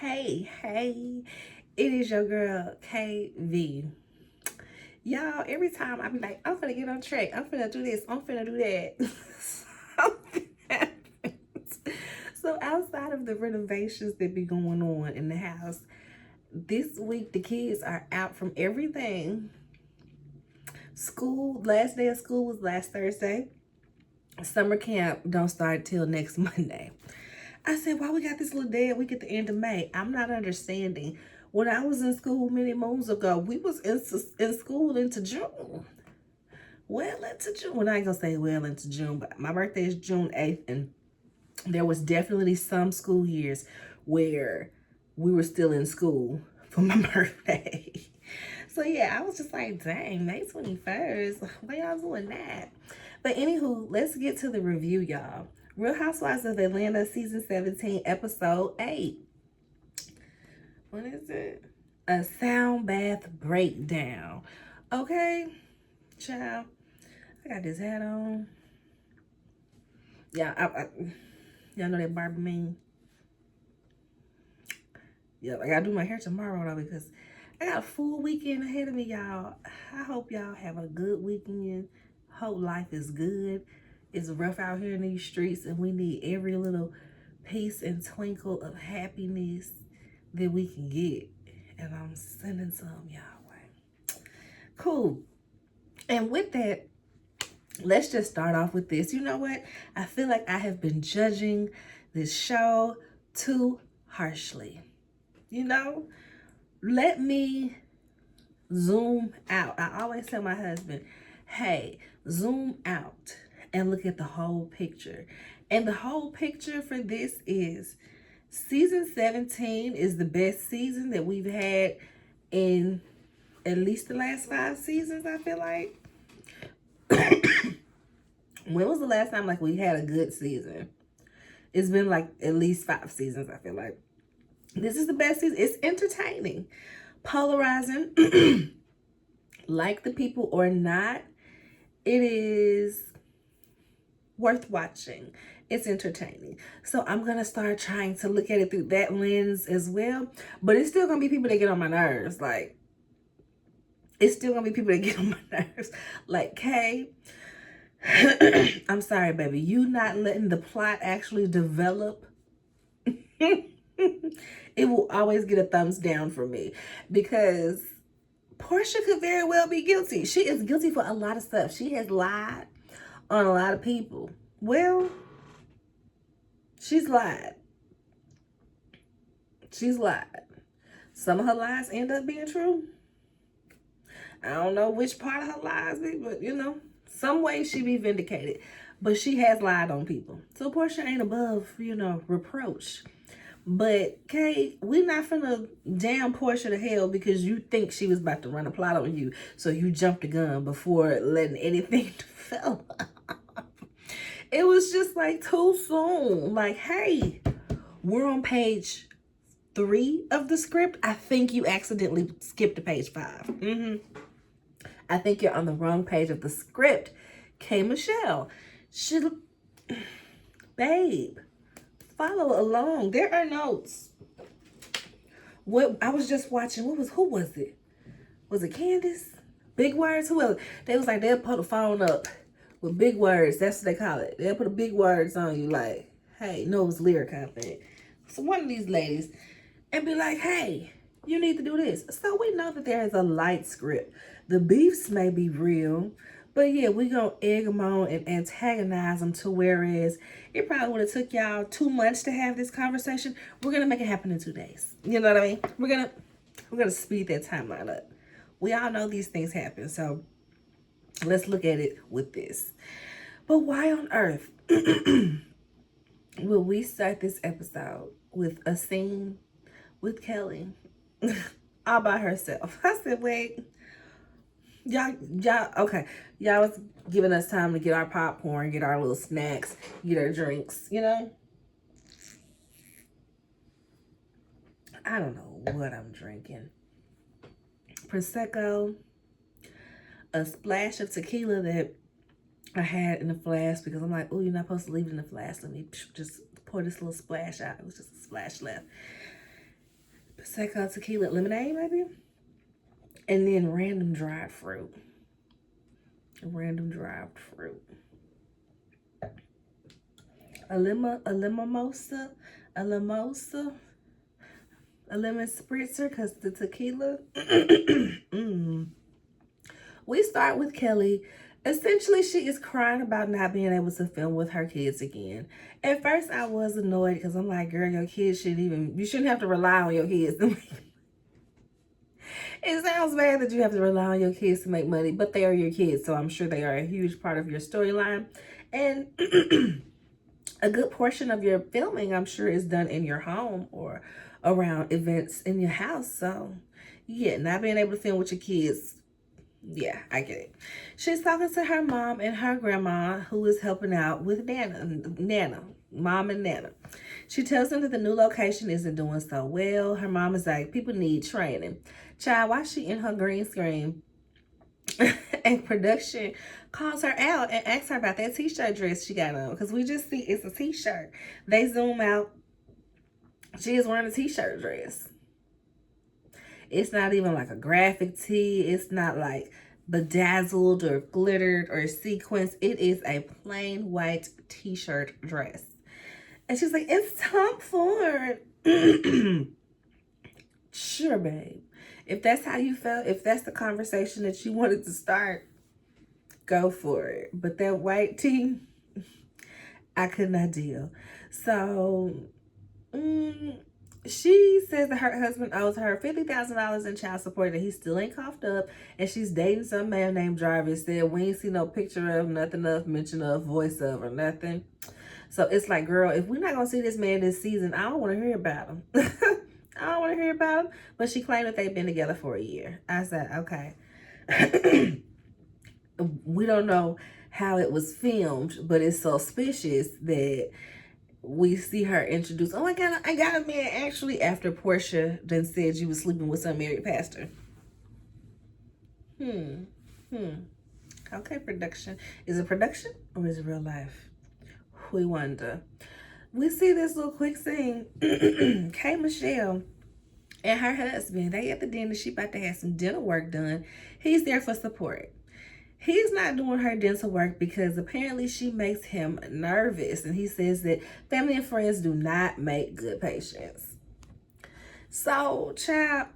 Hey, it is your girl KV. Y'all, every time I be like, I'm finna get on track, I'm finna do this, I'm finna do that. Something happens. So outside of the renovations that be going on in the house, this week the kids are out from everything. School, last day of school was last Thursday. Summer camp don't start till next Monday. I said, why we got this little dead week at the end of May? I'm not understanding. When I was in school many moons ago, we was in school into June. Well into June. Well, I ain't gonna say well into June, but my birthday is June 8th, and there was definitely some school years where we were still in school for my birthday. So yeah, I was just like, dang, May 21st. Why y'all doing that? But anywho, let's get to the review, y'all. Real Housewives of Atlanta, season 17, episode 8. What is it? A sound bath breakdown. Okay, child. I got this hat on. Yeah, y'all know that Barbie meme? Yep, I gotta do my hair tomorrow though because I got a full weekend ahead of me, y'all. I hope y'all have a good weekend. Hope life is good. It's rough out here in these streets and we need every little piece and twinkle of happiness that we can get. And I'm sending some y'all way. Cool. And with that, let's just start off with this. You know what? I feel like I have been judging this show too harshly. You know? Let me zoom out. I always tell my husband, hey, zoom out and look at the whole picture. And the whole picture for this is season 17 is the best season that we've had in at least the last 5 seasons, I feel like. When was the last time like we had a good season? It's been like at least 5 seasons, I feel like. This is the best season. It's entertaining, polarizing, like the people or not. It is worth watching. It's entertaining. So I'm going to start trying to look at it through that lens as well. But it's still going to be people that get on my nerves. Like, it's still going to be people that get on my nerves. Like, Kay, I'm sorry, baby. You not letting the plot actually develop. It will always get a thumbs down for me. Because Portia could very well be guilty. She is guilty for a lot of stuff. She has lied on a lot of people. Well, she's lied. She's lied. Some of her lies end up being true. I don't know which part of her lies be, but you know, some way she be vindicated. But she has lied on people. So Portia ain't above, you know, reproach. But Kay, we're not finna damn Portia to hell because you think she was about to run a plot on you. So you jumped the gun before letting anything develop. It was just like too soon. Like, hey, we're on page 3 of the script. I think you accidentally skipped to page 5. I think you're on the wrong page of the script. K. Michelle. Babe, follow along. There are notes. What I was just watching, who was it? Was it Candace? Big words? Who else? They was like, they'll put a phone up with big words. That's what they call it. They'll put a big words on you like, hey, nose lyric kind of thing. So one of these ladies and be like, hey, you need to do this. So we know that there is a light script. The beefs may be real, but yeah, we gonna egg them on and antagonize them to whereas it probably would have took y'all 2 months to have this conversation. We're gonna make it happen in 2 days. You know what I mean? We're gonna speed that timeline up. We all know these things happen, so let's look at it with this. But why on earth will we start this episode with a scene with Kelly all by herself? I said, wait. Y'all, okay. Y'all was giving us time to get our popcorn, get our little snacks, get our drinks, you know? I don't know what I'm drinking. Prosecco, a splash of tequila that I had in the flask because I'm like, oh, you're not supposed to leave it in the flask. Let me just pour this little splash out. It was just a splash left. Prosecco, tequila, lemonade, maybe. And then random dried fruit. Random dried fruit. A limosa, a limosa, a lemon spritzer, because the tequila. We start with Kelly. Essentially, she is crying about not being able to film with her kids again. At first, I was annoyed because I'm like, girl, your kids you shouldn't have to rely on your kids. It sounds bad that you have to rely on your kids to make money, but they are your kids, so I'm sure they are a huge part of your storyline. And a good portion of your filming, I'm sure, is done in your home or around events in your house. So, yeah, not being able to film with your kids, yeah, I get it. She's talking to her mom and her grandma, who is helping out with mom and Nana. She tells them that the new location isn't doing so well. Her mom is like, people need training. Child, why she in her green screen? And production calls her out and asks her about that t-shirt dress she got on. Because we just see it's a t-shirt. They zoom out. She is wearing a t-shirt dress. It's not even like a graphic tee. It's not like bedazzled or glittered or sequins. It is a plain white t-shirt dress. And she's like, it's Tom Ford. Sure, babe. If that's how you felt, if that's the conversation that you wanted to start, go for it. But that white tee, I could not deal. So, she says that her husband owes her $50,000 in child support, that he still ain't coughed up, and she's dating some man named Jarvis. Said we ain't see no picture of, nothing of, mention of, voice of, or nothing. So it's like, girl, if we're not gonna see this man this season, I don't want to hear about him. I don't want to hear about him. But she claimed that they've been together for a year. I said, okay. We don't know how it was filmed, but it's suspicious that we see her introduce, oh, I got a man, actually, after Portia then said she was sleeping with some married pastor. Okay, production. Is it production or is it real life? We wonder. We see this little quick scene. K. Michelle and her husband, they at the dinner. She about to have some dental work done. He's there for support. He's not doing her dental work because apparently she makes him nervous. And he says that family and friends do not make good patients. So, child,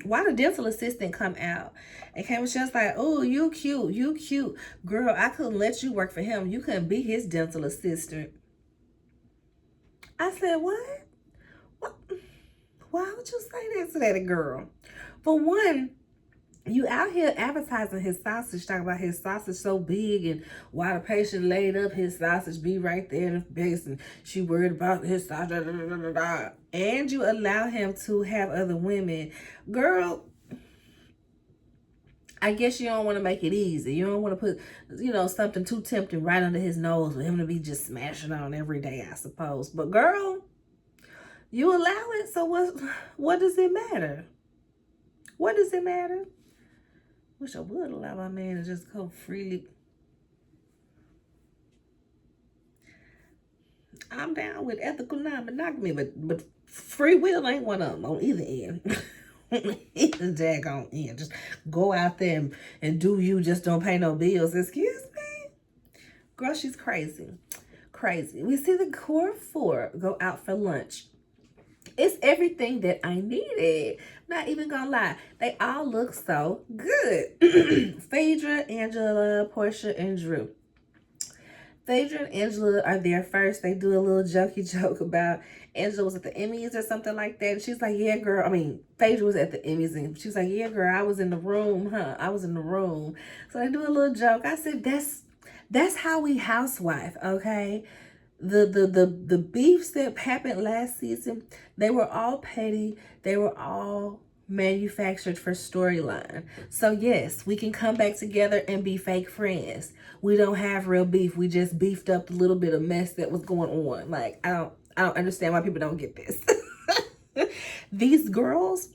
why the dental assistant come out? And K. Michelle's like, oh, you cute. Girl, I couldn't let you work for him. You couldn't be his dental assistant. I said, what? Why would you say that to that girl? For one, you out here advertising his sausage, talking about his sausage so big, and while the patient laid up, his sausage be right there in the face, and she worried about his sausage, and you allow him to have other women. Girl, I guess you don't want to make it easy. You don't want to put, something too tempting right under his nose for him to be just smashing on every day, I suppose. But girl, you allow it, so what does it matter? What does it matter? Wish I would allow my man to just go freely. I'm down with ethical non-monogamy, but free will ain't one of them on either end. Either daggone end. Just go out there and do you, just don't pay no bills. Excuse me? Girl, she's crazy. Crazy. We see the core four go out for lunch. It's everything that I needed. Not even gonna lie. They all look so good. Phaedra, Angela, Portia, and Drew. Phaedra and Angela are there first. They do a little jokey joke about Angela was at the Emmys or something like that. And she's like, yeah, girl. I mean, Phaedra was at the Emmys. And she was like, yeah, girl, I was in the room, huh? I was in the room. So they do a little joke. I said, that's how we housewife, okay? The beefs that happened last season, they were all petty. They were all manufactured for storyline. So yes, we can come back together and be fake friends. We don't have real beef. We just beefed up the little bit of mess that was going on. Like, I don't understand why people don't get this. These girls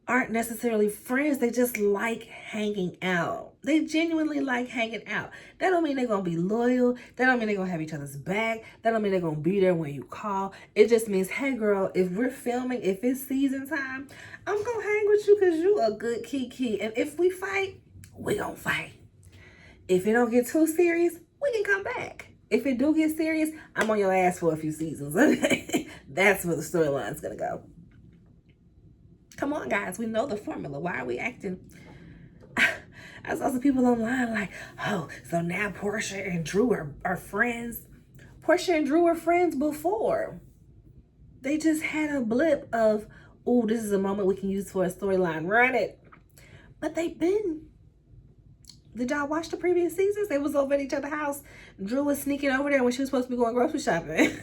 aren't necessarily friends. They just like hanging out. They genuinely like hanging out. That don't mean they're going to be loyal. That don't mean they're going to have each other's back. That don't mean they're going to be there when you call. It just means, hey girl, if we're filming, if it's season time, I'm going to hang with you because you a good kiki. And if we fight, we going to fight. If it don't get too serious, we can come back. If it do get serious, I'm on your ass for a few seasons. That's where the storyline's going to go. Come on, guys. We know the formula. Why are we acting? I saw some people online like, oh, so now Portia and Drew are friends. Portia and Drew were friends before. They just had a blip of, oh, this is a moment we can use for a storyline. Run it. But they've been. Did y'all watch the previous seasons? They was over at each other's house. Drew was sneaking over there when she was supposed to be going grocery shopping.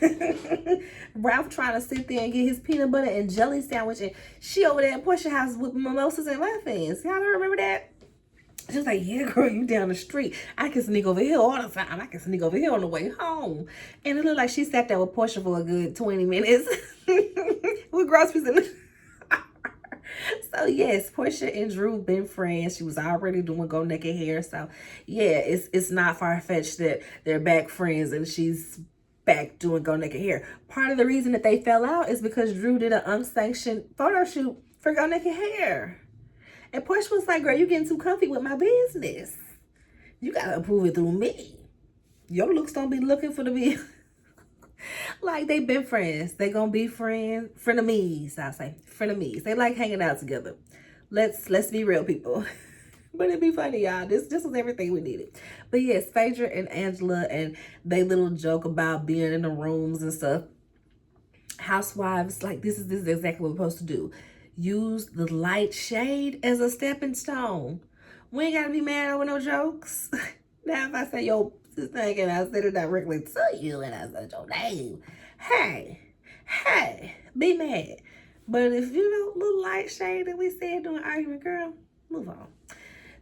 Ralph trying to sit there and get his peanut butter and jelly sandwich. And she over there at Portia's house with mimosas and muffins. Y'all don't remember that? She was like, yeah, girl, you down the street. I can sneak over here all the time. I can sneak over here on the way home. And it looked like she sat there with Portia for a good 20 minutes with groceries in the... So yes, Portia and Drew been friends. She was already doing Go Naked Hair. So yeah, it's not far-fetched that they're back friends and she's back doing Go Naked Hair. Part of the reason that they fell out is because Drew did an unsanctioned photo shoot for Go Naked Hair. And Portia was like, girl, you getting too comfy with my business. You gotta approve it through me. Your looks don't be looking for the be. Like, they've been friends. They gonna be friends. Frenemies, I say. Frenemies. They like hanging out together. Let's be real, people. But it'd be funny, y'all. This was everything we needed. But yes, Phaedra and Angela and they little joke about being in the rooms and stuff. Housewives, like, this is exactly what we're supposed to do. Use the light shade as a stepping stone. We ain't gotta be mad over no jokes. Now, if I say your thing and I said it directly to you and I said your name, hey, be mad. But if you know, little light shade that we said during argument, girl, move on.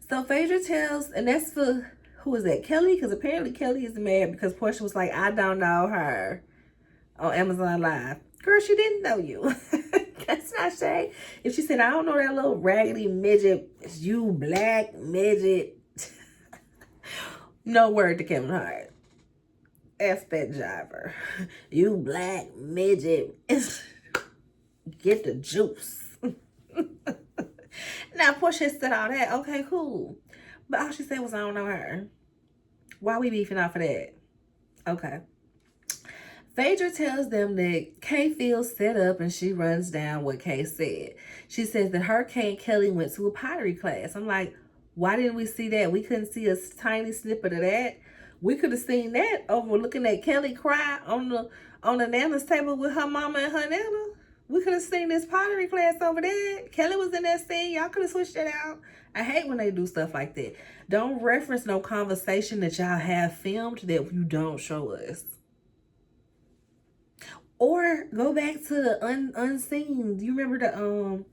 So Phaedra tells, and that's for, who is that, Kelly? Because apparently Kelly is mad because Portia was like, I don't know her on Amazon Live. Girl, she didn't know you. That's not shade. If she said, I don't know that little raggedy midget, it's you black midget. No word to Kevin Hart. F that driver. You black midget. Get the juice. Now, Portia said all that. Okay, cool. But all she said was, I don't know her. Why we beefing off of that? Okay. Phaedra tells them that Kay feels set up and she runs down what Kay said. She says that her, Kay, and Kelly went to a pottery class. I'm like, why didn't we see that? We couldn't see a tiny snippet of that. We could have seen that over looking at Kelly cry on the Nana's table with her mama and her Nana. We could have seen this pottery class over there. Kelly was in that scene. Y'all could have switched it out. I hate when they do stuff like that. Don't reference no conversation that y'all have filmed that you don't show us. Or go back to the unseen. Do you remember the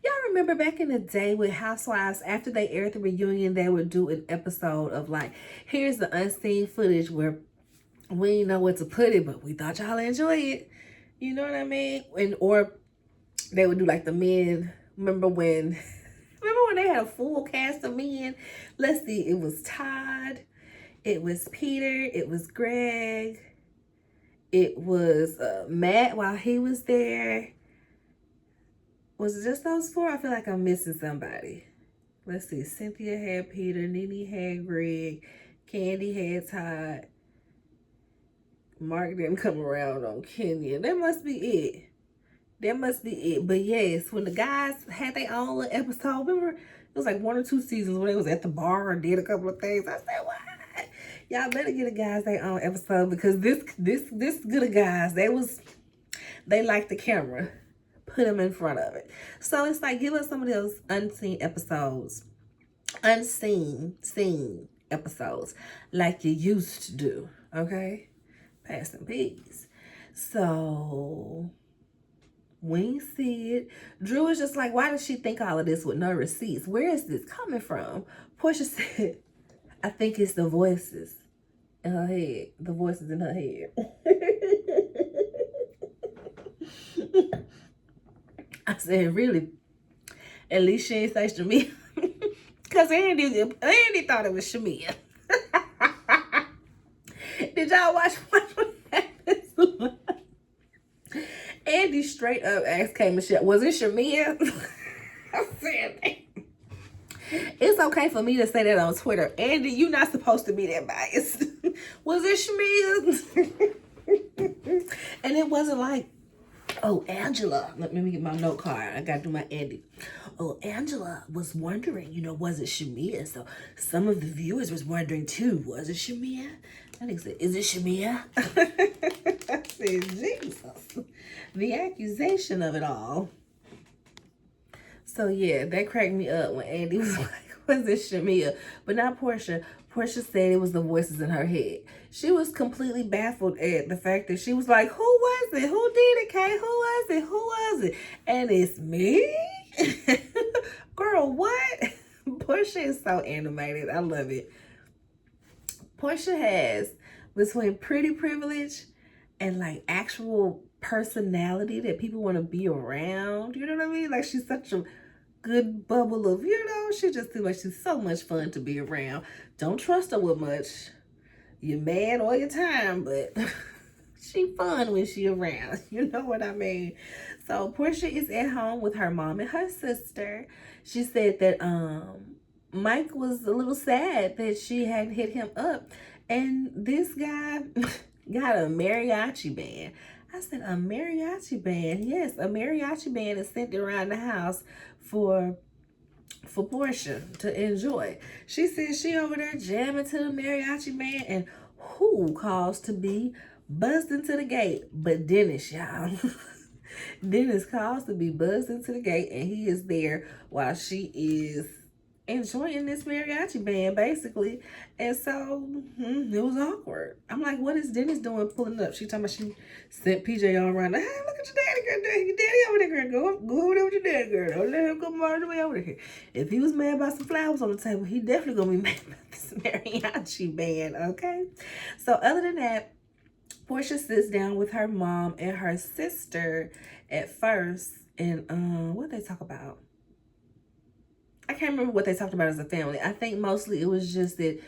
y'all remember back in the day with Housewives, after they aired the reunion, they would do an episode of like, here's the unseen footage where we didn't know what to put it, but we thought y'all enjoy it. You know what I mean? Or they would do like the men. Remember when they had a full cast of men? Let's see, it was Todd, it was Peter, it was Greg, it was Matt while he was there. Was it just those four? I feel like I'm missing somebody. Let's see. Cynthia had Peter, Nene had Greg, Candy had Todd. Mark didn't come around on Kenya. That must be it. That must be it. But yes, when the guys had their own little episode, remember, it was like 1 or 2 seasons when they was at the bar and did a couple of things. I said, what? Y'all better get the guys their own episode because this good of guys, they like the camera. Put them in front of it. So it's like, give us some of those unseen episodes. Seen episodes like you used to do. Okay? Pass some peas. So we ain't see it. Drew is just like, why does she think all of this with no receipts? Where is this coming from? Portia said, I think it's the voices in her head. The voices in her head. I said, really? At least she ain't say Shamia. Because Andy thought it was Shamia. Did y'all watch what happened? Andy straight up asked K Michelle, was it Shamia? I said, it's okay for me to say that on Twitter. Andy, you're not supposed to be that biased. Was it Shamia? And it wasn't like, oh, Angela. Let me get my note card. I got to do my Andy. Oh, Angela was wondering, was it Shamia? So some of the viewers was wondering too, was it Shamia? I think said, is it Shamia? I said, Jesus. The accusation of it all. So yeah, that cracked me up when Andy was like, was it Shamia? But not Portia. Portia said it was the voices in her head. She was completely baffled at the fact that she was like, who was it? Who did it, Kay? Who was it? Who was it? And it's me? Girl, what? Portia is so animated. I love it. Portia has between pretty privilege and like actual personality that people want to be around. You know what I mean? Like she's such a good bubble of, she just seems like she's so much fun to be around. Don't trust her with much. You're mad all your time, but she fun when she around. You know what I mean? So Portia is at home with her mom and her sister. She said that Mike was a little sad that she hadn't hit him up. And this guy got a mariachi band. I said, a mariachi band? Yes, a mariachi band is sent around the house for Portia to enjoy. She said she over there jamming to the mariachi band, and who calls to be buzzed into the gate? But Dennis, y'all. Dennis calls to be buzzed into the gate, and he is there while she is enjoying this mariachi band, basically. And so it was awkward. I'm like, what is Dennis doing pulling up? She talking about she sent PJ all around. Hey, look at your daddy, girl. Your daddy over there, girl. Go over there with your daddy, girl. Don't let him come all the way over here. If he was mad about some flowers on the table, he definitely gonna be mad about this mariachi band, okay? So other than that, Portia sits down with her mom and her sister at first, and what they talk about? I can't remember what they talked about as a family. I think mostly it was just that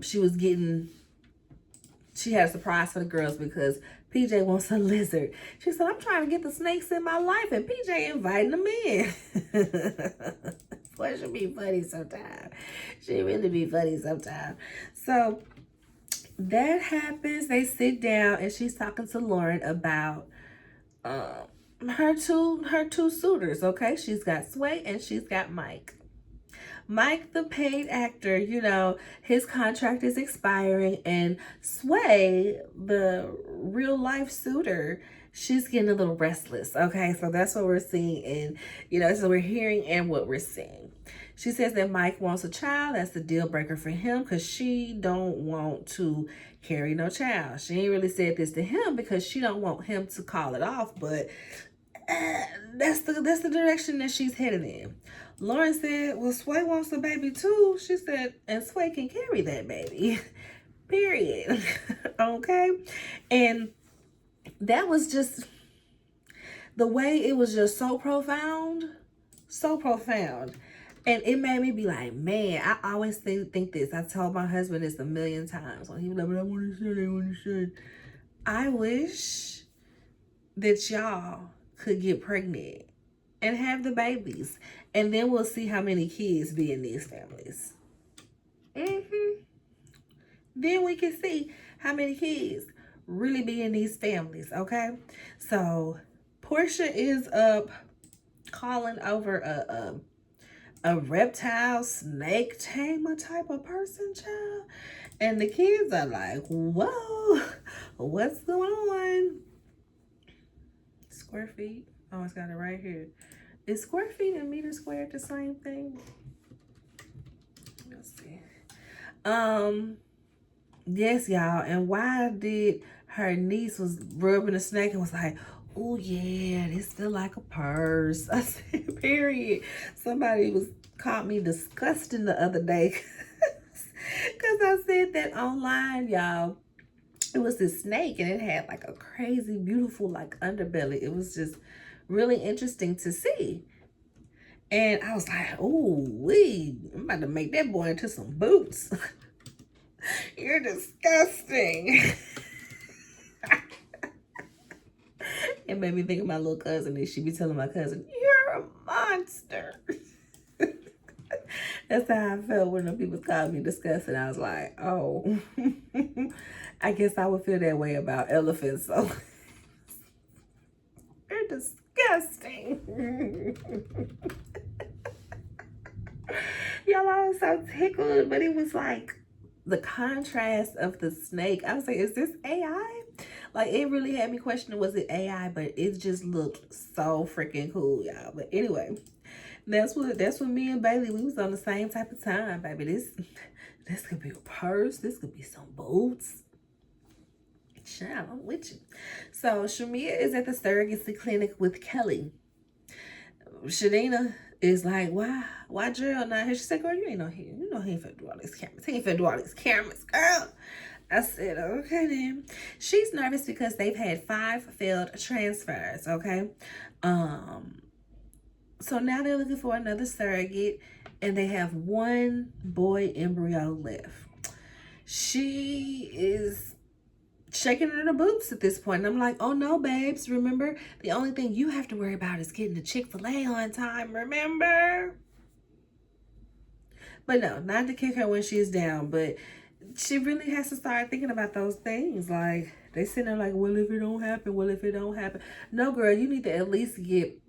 she had a surprise for the girls because PJ wants a lizard. She said, I'm trying to get the snakes in my life, and PJ inviting them in. Boy, she be funny sometimes. She really be funny sometimes. So that happens. They sit down, and she's talking to Lauren about her two suitors, okay? She's got Sway and she's got Mike. Mike, the paid actor, his contract is expiring, and Sway, the real life suitor, she's getting a little restless, okay? So that's what we're seeing, and, so we're hearing and what we're seeing. She says that Mike wants a child. That's the deal breaker for him because she don't want to carry no child. She ain't really said this to him because she don't want him to call it off, but that's the direction that she's headed in. Lauren said, well, Sway wants a baby too. She said, and Sway can carry that baby. Period. Okay? And that was just, the way it was just so profound. So profound. And it made me be like, man, I always think this. I told my husband this a million times. When he was like, I want to say. I wish that y'all could get pregnant and have the babies. And then we'll see how many kids be in these families. Then we can see how many kids really be in these families, okay? So Portia is up calling over a reptile snake tamer type of person, child. And the kids are like, whoa, what's going on? Square feet. Oh, it's got it right here. Is square feet and meter squared the same thing? Let's see. Yes, y'all. And why did her niece was rubbing a snake and was like, oh yeah, this feel like a purse. I said, period. Somebody caught me disgusting the other day because I said that online, y'all. It was this snake and it had like a crazy, beautiful like underbelly. It was just really interesting to see. And I was like, ooh, I'm about to make that boy into some boots. You're disgusting. It made me think of my little cousin, and she be telling my cousin, you're a monster. That's how I felt when the people called me disgusting. I was like, oh, I guess I would feel that way about elephants. So they're disgusting. Y'all, I was so tickled, but it was like the contrast of the snake. I was like, is this AI? Like, it really had me questioning, was it AI? But it just looked so freaking cool, y'all. But anyway, that's what me and Bailey, we was on the same type of time, baby. This could be a purse. This could be some boots. Child, I'm with you. So Shamia is at the surrogacy clinic with Kelly. Shadina is like, why Gerald not here? She said, girl, you ain't no here. You know he ain't finna do all these cameras. He ain't finna do all these cameras, girl. I said, okay then. She's nervous because they've had 5 failed transfers, okay? So now they're looking for another surrogate, and they have 1 boy embryo left. She is shaking in her boots at this point. And I'm like, oh no, babes. Remember, the only thing you have to worry about is getting the Chick-fil-A on time. Remember? But no, not to kick her when she's down. But she really has to start thinking about those things. Like, they sitting there like, well, if it don't happen, well, if it don't happen. No, girl, you need to at least get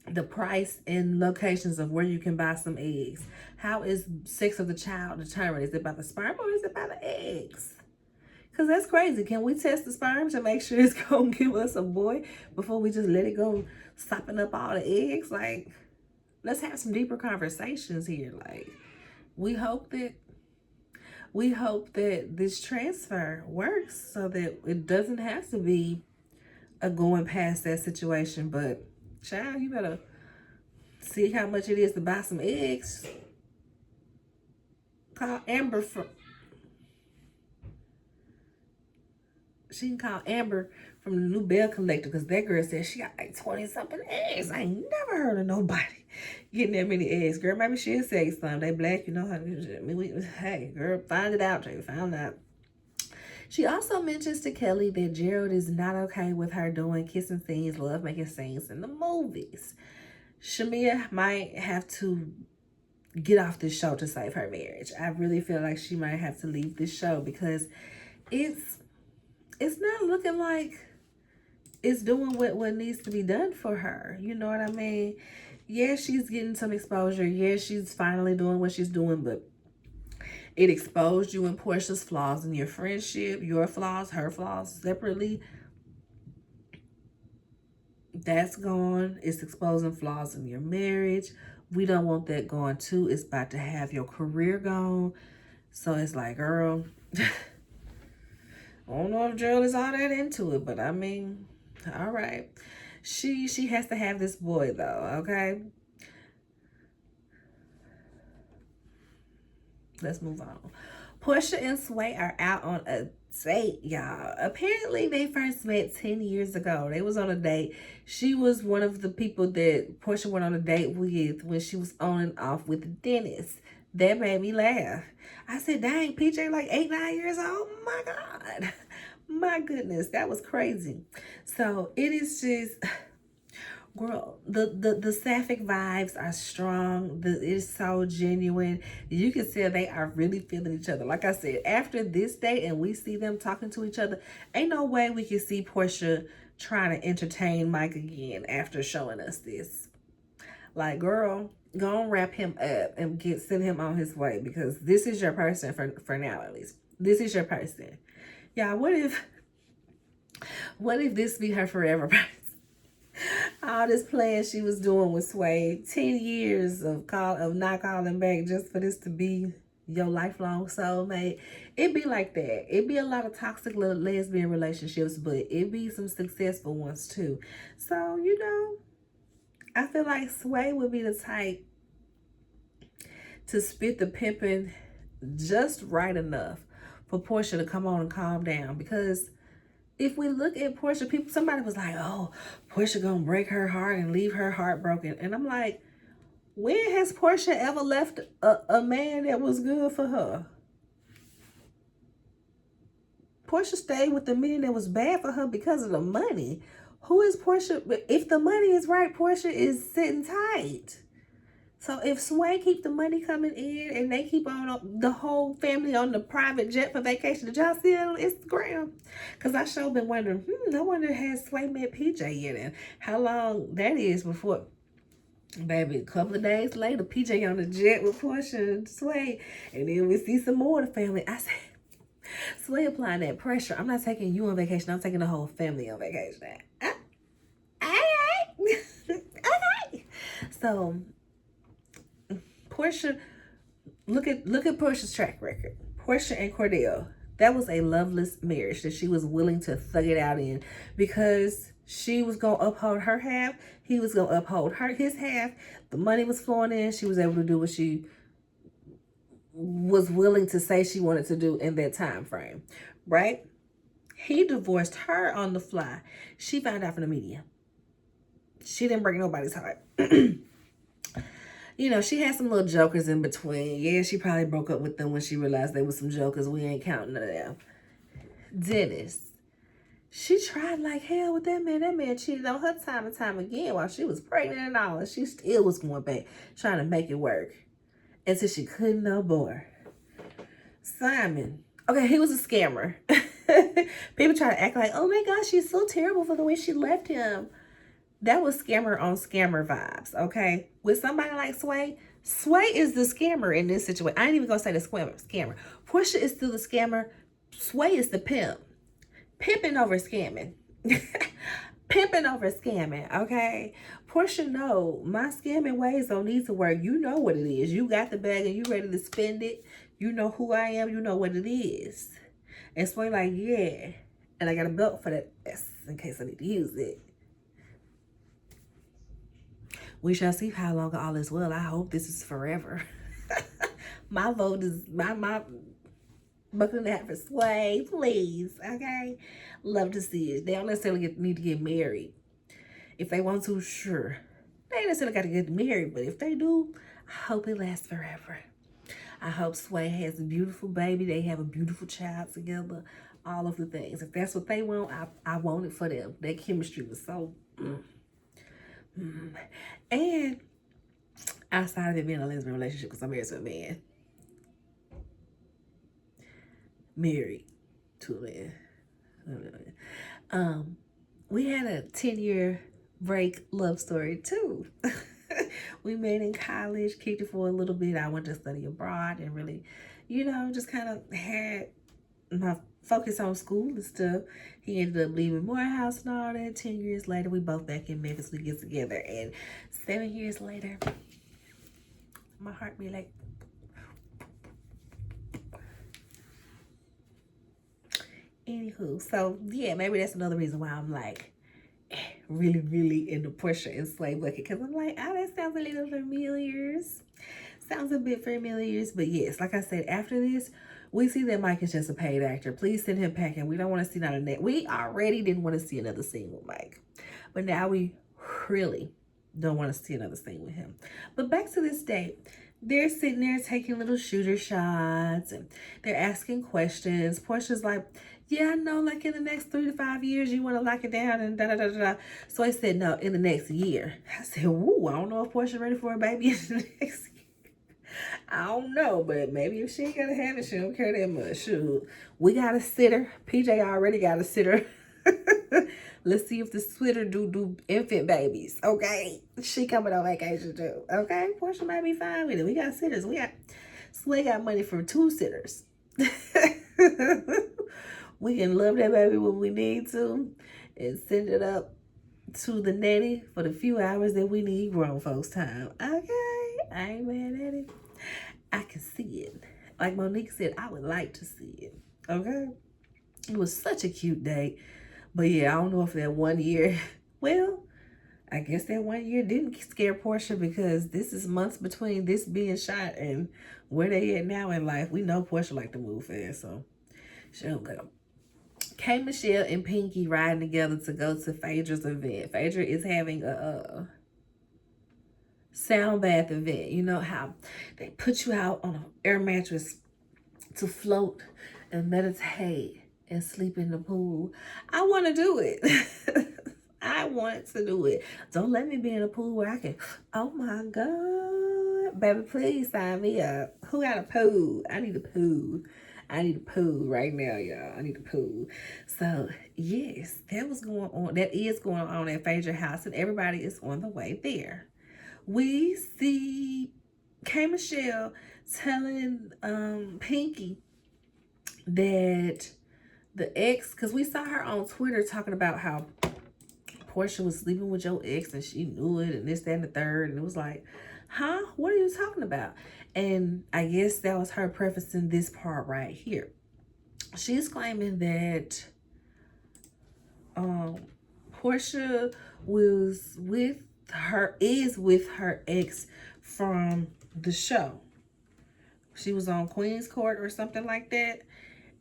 the price and locations of where you can buy some eggs. How is sex of the child determined? Is it by the sperm or is it by the eggs? Because that's crazy. Can we test the sperm to make sure it's going to give us a boy before we just let it go sopping up all the eggs? Like, let's have some deeper conversations here. Like, we hope that this transfer works so that it doesn't have to be a going past that situation. But, child, you better see how much it is to buy some eggs. Call Amber from... She can call Amber from the new Bell Collector, because that girl said she got like 20-something eggs. I ain't never heard of nobody getting that many eggs. Girl, maybe she'll say something. They black, you know. Hey, girl, find it out. Jay, found out. She also mentions to Kelly that Gerald is not okay with her doing kissing scenes, love-making scenes in the movies. Shamia might have to get off this show to save her marriage. I really feel like she might have to leave this show because it's not looking like it's doing what needs to be done for her. You know what I mean? Yeah, she's getting some exposure. Yeah, she's finally doing what she's doing, but it exposed you in Portia's flaws in your friendship, your flaws, her flaws separately. That's gone. It's exposing flaws in your marriage. We don't want that going too. It's about to have your career gone. So it's like, girl... I don't know if Gerald is all that into it, but I mean, all right. She has to have this boy though, okay? Let's move on. Portia and Sway are out on a date, y'all. Apparently, they first met 10 years ago. They was on a date. She was one of the people that Portia went on a date with when she was on and off with Dennis. That made me laugh. I said, dang, PJ like 8, 9 years old? My God. My goodness, that was crazy. So it is just, girl, the sapphic vibes are strong. It is so genuine. You can tell they are really feeling each other. Like I said, after this date and we see them talking to each other, ain't no way we can see Portia trying to entertain Mike again after showing us this. Like, girl, go and wrap him up and send him on his way, because this is your person for now, at least. This is your person. Y'all, what if this be her forever person? All this plan she was doing with Sway, 10 years of not calling back just for this to be your lifelong soulmate. It be like that. It be a lot of toxic little lesbian relationships, but it be some successful ones too. So, you know, I feel like Sway would be the type to spit the pimping just right enough for Portia to come on and calm down. Because if we look at Portia, somebody was like, oh, Portia gonna break her heart and leave her heartbroken. And I'm like, When has Portia ever left a man that was good for her? Portia stayed with the men that was bad for her because of the money. Who is Portia? If the money is right, Portia is sitting tight. So if Sway keep the money coming in and they keep on the whole family on the private jet for vacation, did y'all see it on Instagram? Because I sure been wondering, I wonder has Sway met PJ yet and how long that is before, baby, a couple of days later, PJ on the jet with Portia and Sway. And then we see some more of the family. I said, Sway applying that pressure. I'm not taking you on vacation. I'm taking the whole family on vacation. Okay. So Portia, look at Portia's track record. Portia and Cordell, that was a loveless marriage that she was willing to thug it out in because she was gonna uphold her half, he was gonna uphold his half. The money was flowing in. She was able to do what she was willing to say she wanted to do in that time frame, right? He divorced her on the fly. She found out from the media. She didn't break nobody's heart. You know, she had some little jokers in between. Yeah, she probably broke up with them when she realized they were some jokers. We ain't counting them. Dennis. She tried like hell with that man. That man cheated on her time and time again while she was pregnant and all. And she still was going back, trying to make it work. Until she couldn't no more. Simon. Okay, he was a scammer. People try to act like, oh my gosh, she's so terrible for the way she left him. That was scammer on scammer vibes, okay? With somebody like Sway, Sway is the scammer in this situation. I ain't even gonna say the scammer. Portia is still the scammer. Sway is the pimp. Pimping over scamming. Pimping over scamming, okay? Portia know my scamming ways don't need to work. You know what it is. You got the bag and you ready to spend it. You know who I am. You know what it is. And Sway like, yeah. And I got a belt for that in case I need to use it. We shall see how long all is well. I hope this is forever. My vote is my buckling that for Sway, please. Okay, love to see it. They don't necessarily need to get married. If they want to, sure. They ain't necessarily got to get married, but if they do, I hope it lasts forever. I hope Sway has a beautiful baby. They have a beautiful child together. All of the things. If that's what they want, I want it for them. Their chemistry was so. And outside of it being a lesbian relationship, because I'm married to a man. Married to a man. We had a 10-year break love story too. We met in college, kicked it for a little bit. I went to study abroad and really, just kind of had my focus on school and stuff. He ended up leaving Morehouse and all that. 10 years later, we both back in Memphis. We get together. And 7 years later, my heart be like... Anywho, so yeah, maybe that's another reason why I'm like really, really into Portia and Sway bucket. Because I'm like, oh, that sounds a little familiar. Sounds a bit familiar. But yes, like I said, after this, we see that Mike is just a paid actor. Please send him packing. We don't want to see another net. We already didn't want to see another scene with Mike. But now we really don't want to see another scene with him. But back to this date. They're sitting there taking little shooter shots. And they're asking questions. Portia's like, yeah, I know, like in the next 3 to 5 years, you want to lock it down and da-da-da-da-da. So I said, no, in the next year. I said, woo, I don't know if Portia's ready for a baby in the next year. I don't know, but maybe if she ain't gotta have it, she don't care that much. Shoot, we got a sitter. PJ already got a sitter. Let's see if the sitter do infant babies. Okay, she coming on vacation too. Okay, Portia might be fine with it. We got sitters. Sway got money for 2 sitters. We can love that baby when we need to, and send it up to the nanny for the few hours that we need grown folks time. Okay, I ain't mad at it. I can see it. Like Monique said, I would like to see it. Okay? It was such a cute date. But yeah, I don't know if that 1 year... Well, I guess that 1 year didn't scare Portia because this is months between this being shot and where they at now in life. We know Portia like to move fast, so she don't go. K. Michelle and Pinky riding together to go to Phaedra's event. Phaedra is having a sound bath event. You know how they put you out on an air mattress to float and meditate and sleep in the pool. I want to do it. I want to do it. Don't let me be in a pool where I can, oh my God. Baby, please sign me up. Who got a pool? I need a pool. I need a pool right now, y'all. I need a pool. So, yes, that was going on. That is going on at Phaedra House, and everybody is on the way there. We see K. Michelle telling Pinky that the ex, because we saw her on Twitter talking about how Portia was sleeping with your ex and she knew it and this, that, and the third. And it was like, huh? What are you talking about? And I guess that was her prefacing this part right here. She's claiming that Portia is with her ex from the show. She was on Queen's Court or something like that.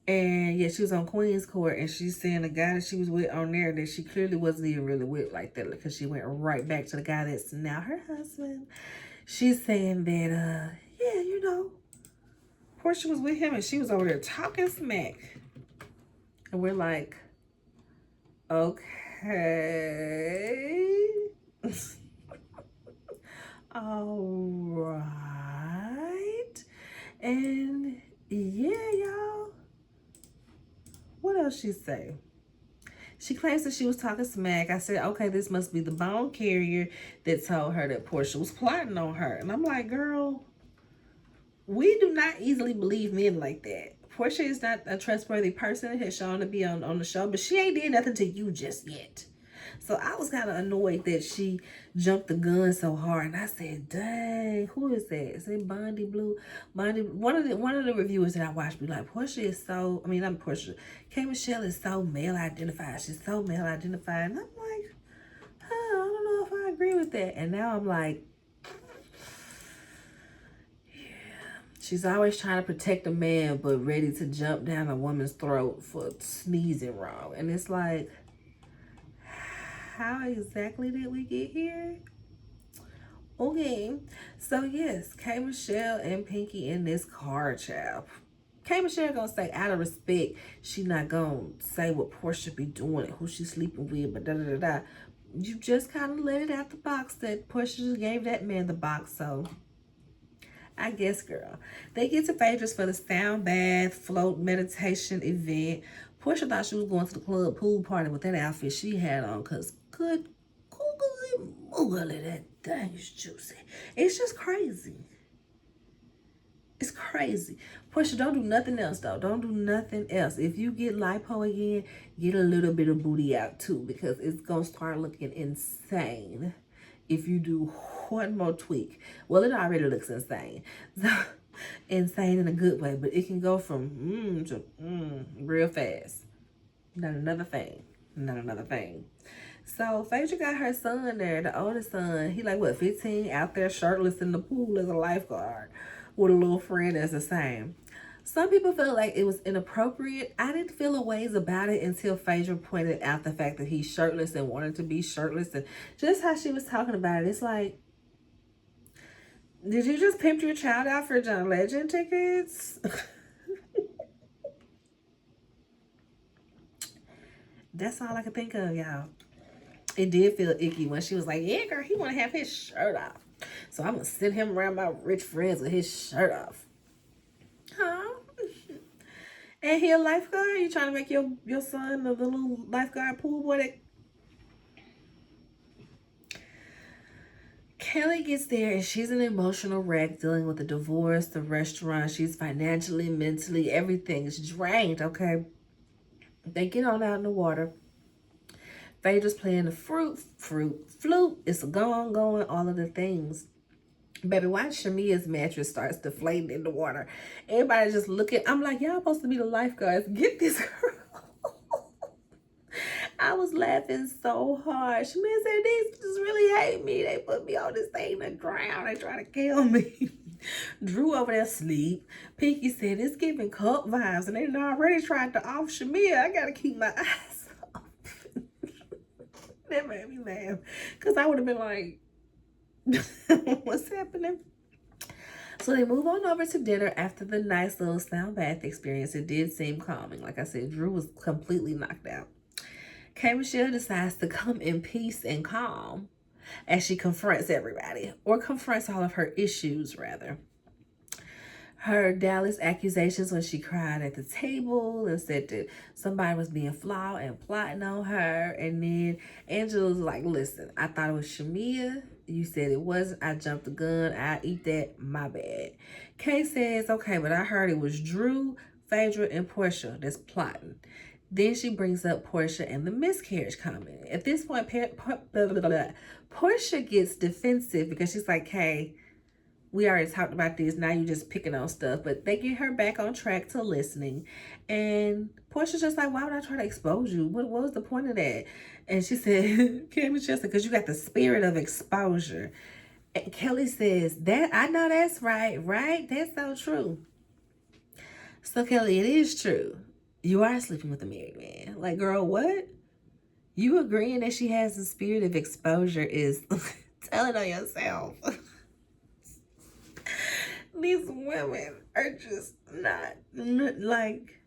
And yeah, she was on Queen's Court, and she's saying the guy that she was with on there that she clearly wasn't even really with like that, because she went right back to the guy that's now her husband. She's saying that, yeah, you know, Portia was with him and she was over there talking smack. And we're like, okay. All right. And yeah, y'all. What else she say? She claims that she was talking smack. I said, okay, this must be the bone carrier that told her that Portia was plotting on her. And I'm like, girl, we do not easily believe men like that. Portia is not a trustworthy person. It has shown to be on the show, but she ain't did nothing to you just yet. So I was kind of annoyed that she jumped the gun so hard. And I said, dang, who is that? Is it Bondi Blue? Bondi, one of the reviewers that I watched be like, Portia is so, I mean, not Portia, K. Michelle is so male identified. She's so male identified. And I'm like, I don't know if I agree with that. And now I'm like, she's always trying to protect a man, but ready to jump down a woman's throat for sneezing wrong. And it's like, how exactly did we get here? Okay, so yes, K. Michelle and Pinky in this car, child. K. Michelle gonna say, out of respect, she not gonna say what Portia be doing and who she's sleeping with, but da-da-da-da. You just kind of let it out the box that Portia just gave that man the box, so I guess, girl. They get to Phaedra's for the sound bath, float, meditation event. Portia thought she was going to the club pool party with that outfit she had on, because good googly moogly, that thing is juicy. It's just crazy. It's crazy. Portia, don't do nothing else, though. Don't do nothing else. If you get lipo again, get a little bit of booty out, too, because it's going to start looking insane if you do one more tweak. Well, it already looks insane. So, insane in a good way, but it can go from to real fast. Not another thing. Not another thing. So Phaedra got her son there, the oldest son. He like, what, 15, out there shirtless in the pool as a lifeguard with a little friend that's the same. Some people felt like it was inappropriate. I didn't feel a ways about it until Phaedra pointed out the fact that he's shirtless and wanted to be shirtless, and just how she was talking about it. It's like, did you just pimp your child out for John Legend tickets? That's all I could think of, y'all. It did feel icky when she was like, yeah, girl, he want to have his shirt off. So I'm going to send him around my rich friends with his shirt off. Huh? And he a lifeguard? You trying to make your son the little lifeguard pool boy that... Kelly gets there and she's an emotional wreck, dealing with the divorce, the restaurant. She's financially, mentally, everything is drained, okay? They get on out in the water. Phaedra's playing the flute. It's going, all of the things. Baby, watch Shamia's mattress starts deflating in the water. Everybody just looking. I'm like, y'all supposed to be the lifeguards. Get this girl. I was laughing so hard. Shamia said, these just really hate me. They put me on this thing to drown. They try to kill me. Drew over there asleep. Pinky said, it's giving cult vibes. And they done already tried to off Shamia. I got to keep my eyes off. That made me laugh. Because I would have been like, What's happening? So they move on over to dinner after the nice little sound bath experience. It did seem calming. Like I said, Drew was completely knocked out. K. Michelle decides to come in peace and calm as she confronts everybody, or confronts all of her issues, rather. Her Dallas accusations when she cried at the table and said that somebody was being flawed and plotting on her. And then Angela was like, listen, I thought it was Shamia. You said it wasn't. I jumped the gun. I eat that. My bad. Kay says, okay, but I heard it was Drew, Phaedra, and Portia that's plotting. Then she brings up Portia and the miscarriage comment. At this point, Portia gets defensive because she's like, hey, we already talked about this. Now you're just picking on stuff. But they get her back on track to listening. And Portia's just like, why would I try to expose you? What was the point of that? And she said, Kim just because you got the spirit of exposure. And Kelly says, that I know that's right, right? That's so true. So Kelly, it is true. You are sleeping with a married man. Like, girl, what? You agreeing that she has the spirit of exposure is telling on yourself. These women are just not like,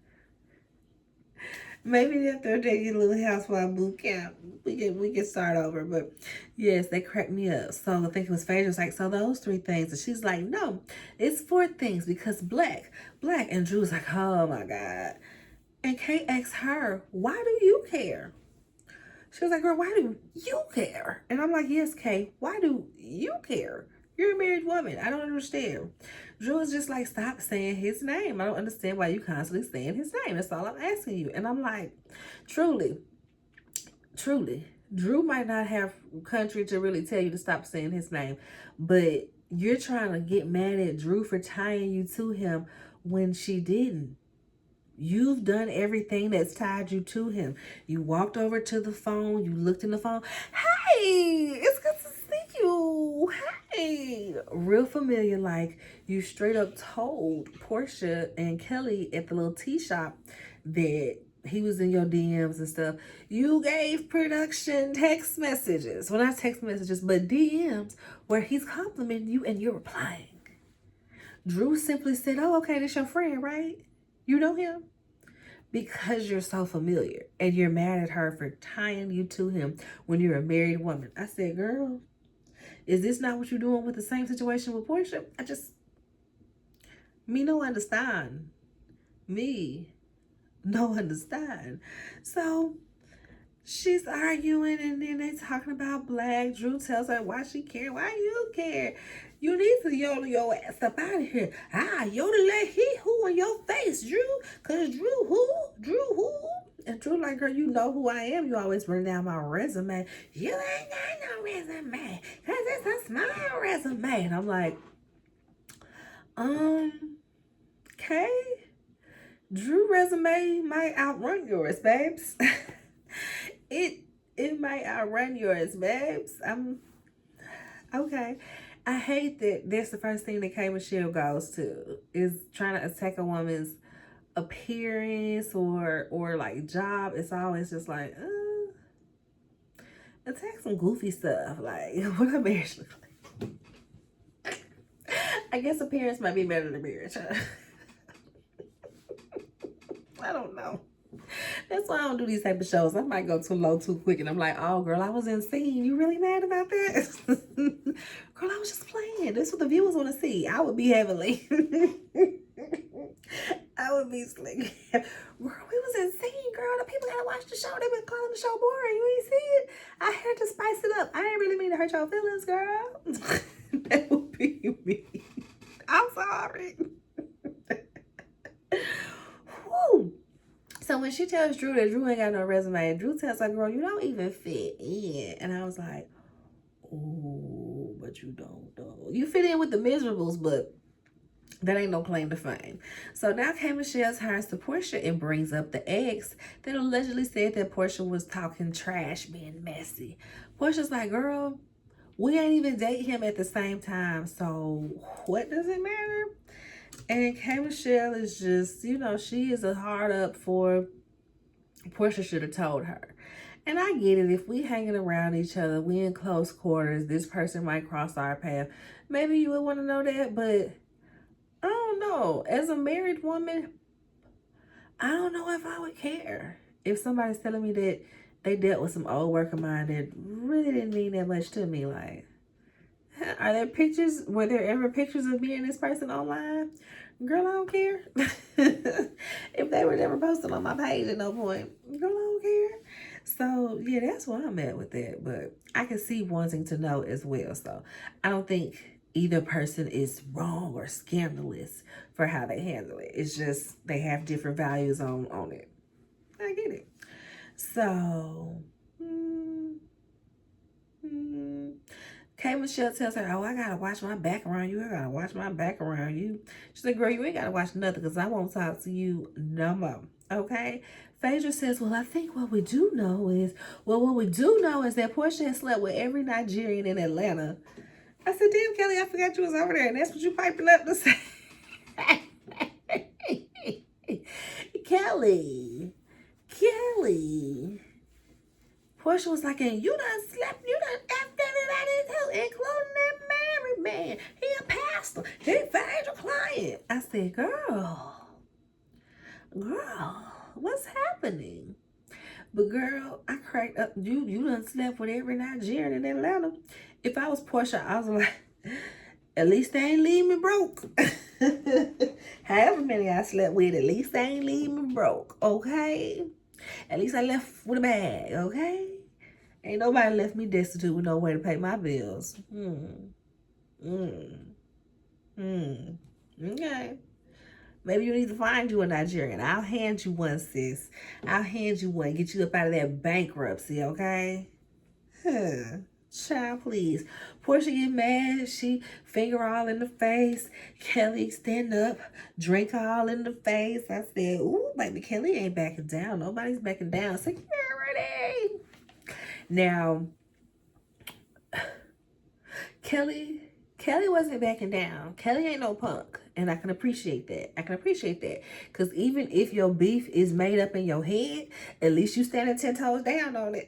maybe after they get a little housewife boot camp, we can start over. But yes, they cracked me up. So I think it was Phaedra was like, so those 3 things. And she's like, no, it's 4 things because black. And Drew's like, oh my God. And Kate asks her, why do you care? She was like, girl, why do you care? And I'm like, yes, Kate, why do you care? You're a married woman. I don't understand. Drew is just like, stop saying his name. I don't understand why you constantly saying his name. That's all I'm asking you. And I'm like, truly, Drew might not have country to really tell you to stop saying his name, but you're trying to get mad at Drew for tying you to him when she didn't. You've done everything that's tied you to him. You walked over to the phone. You looked in the phone. Hey, it's good to see you. Hey. Real familiar, like you straight up told Portia and Kelly at the little tea shop that he was in your DMs and stuff. You gave production text messages. Well, not text messages, but DMs where he's complimenting you and you're replying. Drew simply said, oh, okay, that's your friend, right? You know him? Because you're so familiar and you're mad at her for tying you to him when you're a married woman. I said, girl, is this not what you're doing with the same situation with Portia? Me no understand. Me no understand. So she's arguing and then they talking about black. Drew tells her why she care. Why you care? You need to yodel your ass up out of here. Yodel that he-who in your face, Drew. Cause Drew who? And Drew like, girl, you know who I am. You always run down my resume. You ain't got no resume. Cause it's a small resume. And I'm like, okay. Drew resume might outrun yours, babes. It might outrun yours, babes. I'm okay. I hate that that's the first thing that K. Michelle goes to is trying to attack a woman's appearance or like job. It's always just like, attack some goofy stuff. Like, what a marriage look like. I guess appearance might be better than marriage, huh? I don't know. That's why I don't do these type of shows. I might go too low too quick and I'm like, oh girl, I was in scene. You really mad about that? Girl, I was just playing. That's what the viewers want to see. I would be heavily. I would be slick. Girl, we was in scene, girl. The people gotta watch the show. They been calling the show boring. You ain't see it? I had to spice it up. I didn't really mean to hurt your feelings, girl. That would be me. I'm sorry. Whew. So when she tells Drew that Drew ain't got no resume, Drew tells her, girl, you don't even fit in. And I was like, oh, but you don't though. You fit in with the miserables, but that ain't no claim to fame. So now K. Michelle turns to Portia and brings up the ex that allegedly said that Portia was talking trash, being messy. Portia's like, girl, we ain't even date him at the same time. So what does it matter? And K. Michelle is just, you know, she is a hard up for Portia should have told her. And I get it. If we hanging around each other, we in close quarters, this person might cross our path. Maybe you would want to know that, but I don't know. As a married woman, I don't know if I would care. If somebody's telling me that they dealt with some old work of mine that really didn't mean that much to me, like, are there pictures? Were there ever pictures of me and this person online? Girl, I don't care. If they were never posted on my page at no point, girl, I don't care. So, yeah, that's where I'm at with that. But I can see wanting to know as well. So, I don't think either person is wrong or scandalous for how they handle it. It's just they have different values on it. I get it. So, K. Michelle tells her, oh, I gotta watch my back around you. I gotta watch my back around you. She said, girl, you ain't gotta watch nothing because I won't talk to you no more. Okay? Phaedra says, well, I think what we do know is that Portia has slept with every Nigerian in Atlanta. I said, damn, Kelly, I forgot you was over there. And that's what you piping up to say. Kelly. Portia was like, and you done slept, you done effed everybody in his house, including that married man. He a pastor. He Phaedra client. I said, girl, what's happening? But girl, I cracked up. You done slept with every Nigerian in Atlanta. If I was Portia, I was like, at least they ain't leave me broke. However many I slept with, at least they ain't leave me broke, okay? At least I left with a bag, okay? Ain't nobody left me destitute with no way to pay my bills. Okay. Maybe you need to find you a Nigerian. I'll hand you one, sis. I'll hand you one. Get you up out of that bankruptcy, okay? Child, please. Portia get mad. She finger all in the face. Kelly stand up, drink all in the face. I said, ooh, baby, Kelly ain't backing down. Nobody's backing down. Security. Now, Kelly wasn't backing down. Kelly ain't no punk. And I can appreciate that. Because even if your beef is made up in your head, at least you standing 10 toes down on it.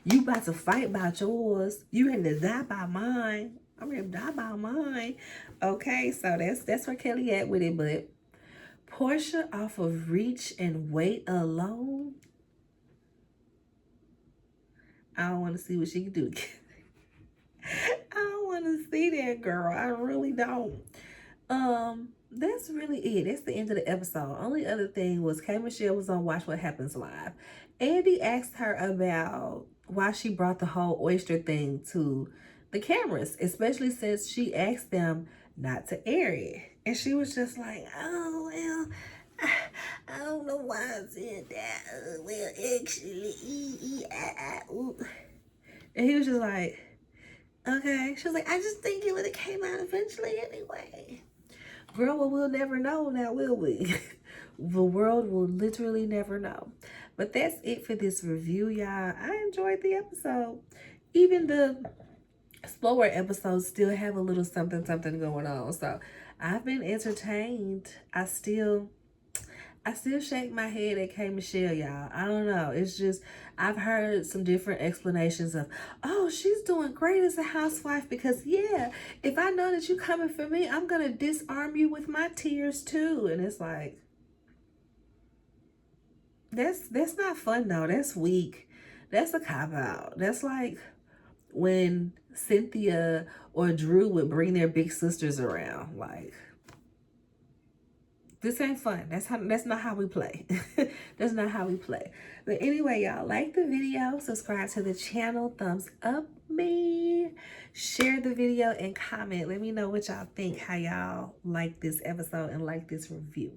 You about to fight about yours. You ready to die by mine. I'm ready to die by mine. Okay, so that's where Kelly at with it. But Portia off of reach and wait alone, I don't want to see what she can do. I don't want to see that, girl. I really don't. That's really it. That's the end of the episode. Only other thing was K. Michelle was on Watch What Happens Live. Andy asked her about why she brought the whole oyster thing to the cameras, especially since she asked them not to air it. And she was just like, oh, well, I don't know why I said that. Well, actually, and he was just like, okay. She was like, I just think it would have came out eventually anyway. Girl, well, we'll never know now, will we? The world will literally never know. But that's it for this review, y'all. I enjoyed the episode. Even the slower episodes still have a little something going on. So I've been entertained. I still shake my head at K. Michelle, y'all. I don't know. It's just, I've heard some different explanations of, oh, she's doing great as a housewife because, yeah, if I know that you're coming for me, I'm going to disarm you with my tears too. And it's like, that's not fun, though. That's weak. That's a cop-out. That's like when Cynthia or Drew would bring their big sisters around. Like, this ain't fun. That's not how we play. That's not how we play. But anyway, y'all, like the video, subscribe to the channel, thumbs up me, share the video, and comment. Let me know what y'all think, how y'all like this episode and like this review.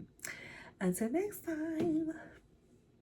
Until next time.